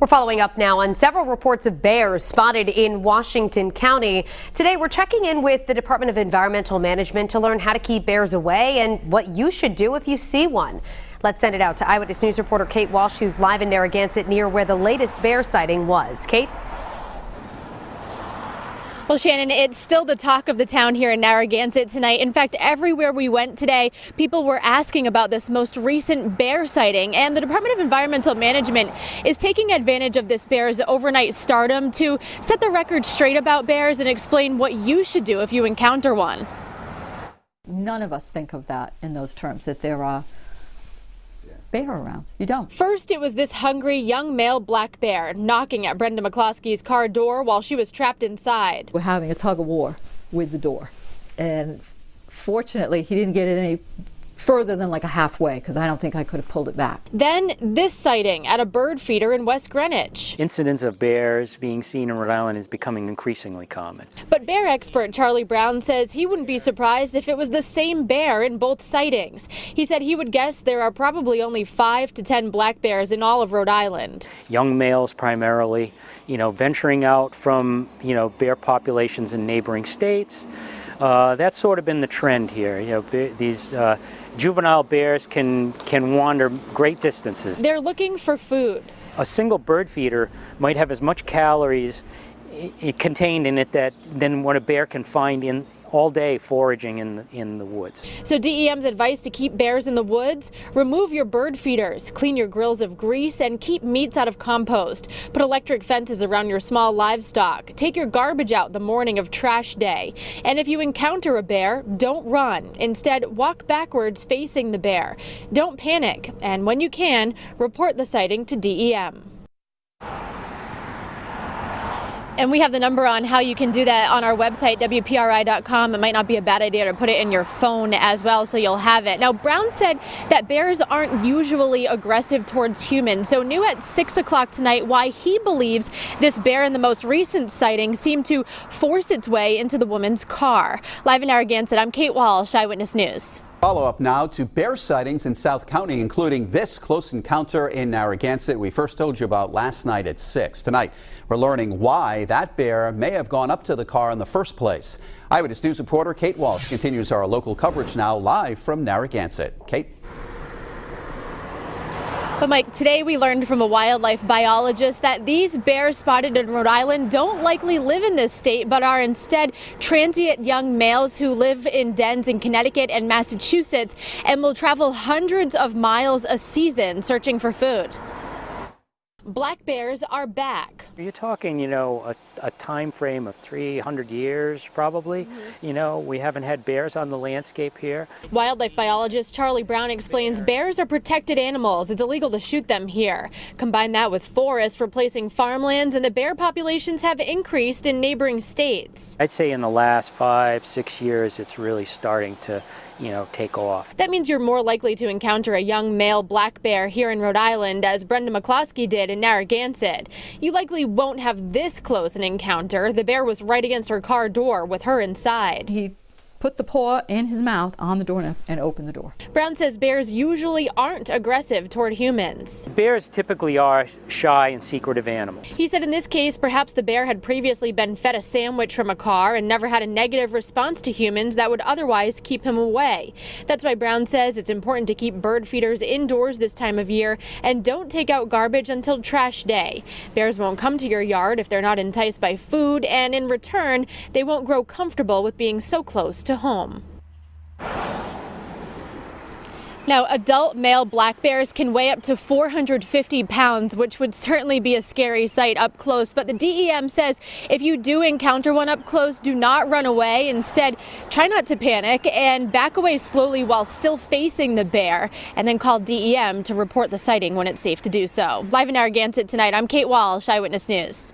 We're following up now on several reports of bears spotted in Washington County. Today, we're checking in with the Department of Environmental Management to learn how to keep bears away and what you should do if you see one. Let's send it out to Eyewitness News reporter Kate Walsh, who's live in Narragansett near where the latest bear sighting was. Kate? Well, Shannon, it's still the talk of the town here in Narragansett tonight. In fact, everywhere we went today, people were asking about this most recent bear sighting. And the Department of Environmental Management is taking advantage of this bear's overnight stardom to set the record straight about bears and explain what you should do if you encounter one. None of us think of that in those terms, that there are bear around. You don't. First, it was this hungry young male black bear knocking at Brenda McCloskey's car door while she was trapped inside. We're having a tug of war with the door, and fortunately he didn't get it any further than like a halfway, because I don't think I could have pulled it back. Then this sighting at a bird feeder in West Greenwich. Incidents of bears being seen in Rhode Island is becoming increasingly common. But bear expert Charlie Brown says he wouldn't be surprised if it was the same bear in both sightings. He said he would guess there are probably only 5 to 10 black bears in all of Rhode Island. Young males primarily, venturing out from, bear populations in neighboring states. That's sort of been the trend here. These juvenile bears can wander great distances. They're looking for food. A single bird feeder might have as much calories contained in it than what a bear can find in all day foraging in the woods. So DEM's advice to keep bears in the woods: remove your bird feeders, clean your grills of grease, and keep meats out of compost. Put electric fences around your small livestock. Take your garbage out the morning of trash day. And if you encounter a bear, don't run. Instead, walk backwards facing the bear. Don't panic, and when you can, report the sighting to DEM. And we have the number on how you can do that on our website, WPRI.com. It might not be a bad idea to put it in your phone as well, so you'll have it. Now, Brown said that bears aren't usually aggressive towards humans, so knew at 6 o'clock tonight why he believes this bear in the most recent sighting seemed to force its way into the woman's car. Live in Narragansett, I'm Kate Walsh, Eyewitness News. Follow up now to bear sightings in South County, including this close encounter in Narragansett we first told you about last night at 6. Tonight, we're learning why that bear may have gone up to the car in the first place. Eyewitness News reporter Kate Walsh continues our local coverage now live from Narragansett. Kate? But Mike, today we learned from a wildlife biologist that these bears spotted in Rhode Island don't likely live in this state, but are instead transient young males who live in dens in Connecticut and Massachusetts and will travel hundreds of miles a season searching for food. Black bears are back. You're talking, a time frame of 300 years probably. We haven't had bears on the landscape here. Wildlife biologist Charlie Brown explains bears are protected animals. It's illegal to shoot them here. Combine that with forests replacing farmlands, and the bear populations have increased in neighboring states. I'd say in the last 5-6 years it's really starting to take off. That means you're more likely to encounter a young male black bear here in Rhode Island, as Brenda McCloskey did in Narragansett. You likely won't have this close an encounter. The bear was right against her car door with her inside. He put the paw in his mouth on the door and opened the door. Brown says bears usually aren't aggressive toward humans. Bears typically are shy and secretive animals. He said in this case, perhaps the bear had previously been fed a sandwich from a car and never had a negative response to humans that would otherwise keep him away. That's why Brown says it's important to keep bird feeders indoors this time of year and don't take out garbage until trash day. Bears won't come to your yard if they're not enticed by food, and in return, they won't grow comfortable with being so close to home. Now, adult male black bears can weigh up to 450 pounds, which would certainly be a scary sight up close. But the DEM says if you do encounter one up close, do not run away. Instead, try not to panic and back away slowly while still facing the bear, and then call DEM to report the sighting when it's safe to do so. Live in Narragansett tonight, I'm Kate Walsh, Eyewitness News.